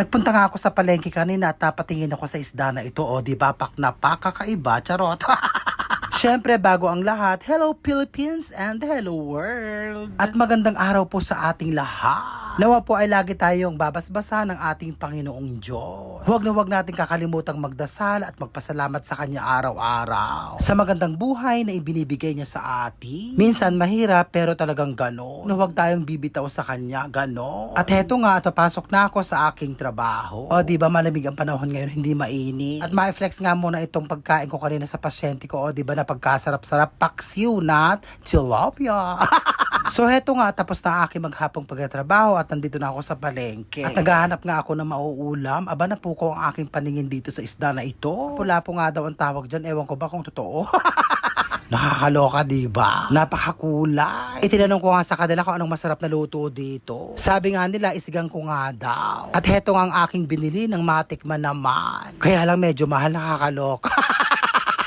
Nagpunta nga ako sa palengke kanina at napatingin ako sa isda na ito. O, di ba? Napakakaiba. Charot. Siyempre, bago ang lahat, hello Philippines and hello world. At magandang araw po sa ating lahat. Nawa po ay lagi tayong babasbasa ng ating Panginoong Diyos. Huwag na huwag natin kakalimutan magdasal at magpasalamat sa Kanya araw-araw. Sa magandang buhay na ibinibigay niya sa atin. Minsan mahirap pero talagang gano'n. Huwag tayong bibitaw sa Kanya, gano'n. At heto nga, papasok na ako sa aking trabaho. O, di ba malamig ang panahon ngayon, hindi mainit. At ma-flex nga muna itong pagkain ko kanina sa pasyente ko. O, di ba na pagkasarap-sarap, paksiw na tilapia. So heto nga, tapos na aking maghapong pagtatrabaho at nandito na ako sa palengke. At naghahanap nga ako ng mauulam. Aba na po ko ang aking paningin dito sa isda na ito. Pula po nga daw ang tawag dyan. Ewan ko ba kung totoo. Nakakaloka, diba? Napakakulay. Itinanong ko nga sa kanila kung anong masarap na luto dito. Sabi nga nila, isigang ko nga daw. At heto nga ang aking binili ng matikman naman. Kaya lang medyo mahal, nakakaloka.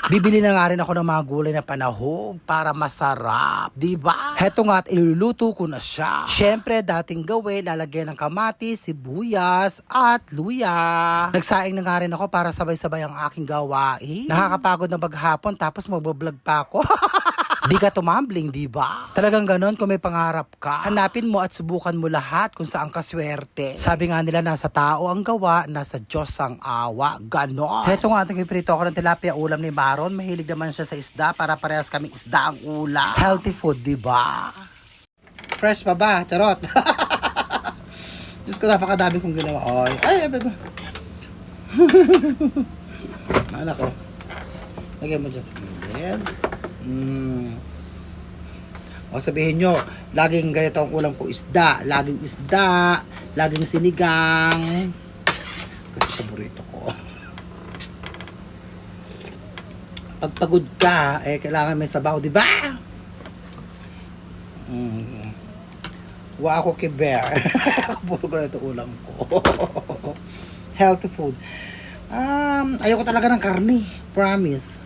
Bibili na nga rin ako ng mga gulay na panahog para masarap, diba? Heto nga at iluluto ko na siya. Siyempre, dating gawin, lalagyan ng kamatis, sibuyas, at luya. Nagsaing na nga rin ako para sabay-sabay ang aking gawain. Nakakapagod na maghapon tapos magbablog pa ako. Di ka tumambling, diba? Talagang ganon kung may pangarap ka. Hanapin mo at subukan mo lahat kung saan ka swerte. Sabi nga nila, nasa tao ang gawa, nasa Diyos ang awa. Ganon. Heto nga, nagpiprito ako ng tilapia ulam ni Baron. Mahilig naman siya sa isda para parehas kaming isda ang ulam. Healthy food, diba? Fresh pa ba? Charot. Diyos ko, napakadami kong ginawa. Ay, ba? Anak ko. Lagyan mo dyan sa gilid. O sabihin nyo, laging ganito ang ulam ko, isda. Laging isda, laging sinigang. Kasi paborito ko. Pag pagod ka, kailangan may sabaw, di ba? Wa ako kay Bear. Puro ko na ito ulam ko. Healthy food. Ayoko talaga ng karne. Promise.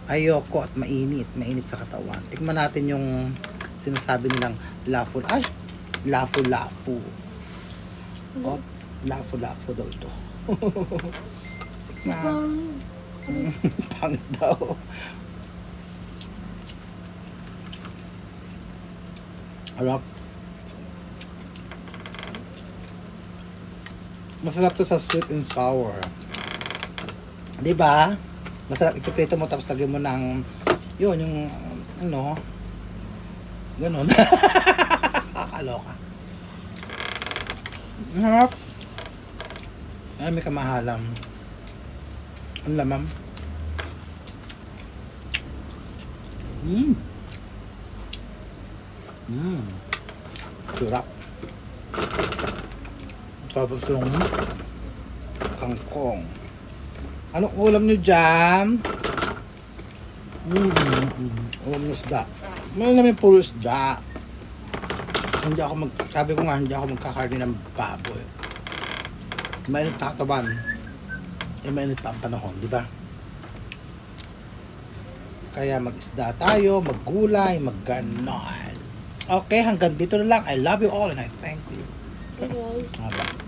Ayoko at mainit sa katawan. Tikman natin yung sinasabi nilang lafu. Ay, lafu. Oh, lafu daw ito. Tikman. Pangit daw. Harap. Masarap to sa sweet and sour. Diba? Masarap, ipiprito mo tapos lagyan mo ng yun, yung ano ganon. Kakaloka. Harap. Ay, may kamahalam. Ang lamam. Surap. Tapos yung kangkong. Anong ulam nyo dyan? Ulam ng isda. May namin puro isda. Sabi ko nga, hindi ako magkakarni ng baboy. Mainit na katawan. Mainit pa ang panahon, di ba? Kaya mag-isda tayo, maggulay, magganon. Okay, hanggang dito na lang. I love you all and I thank you. Guys. Haba.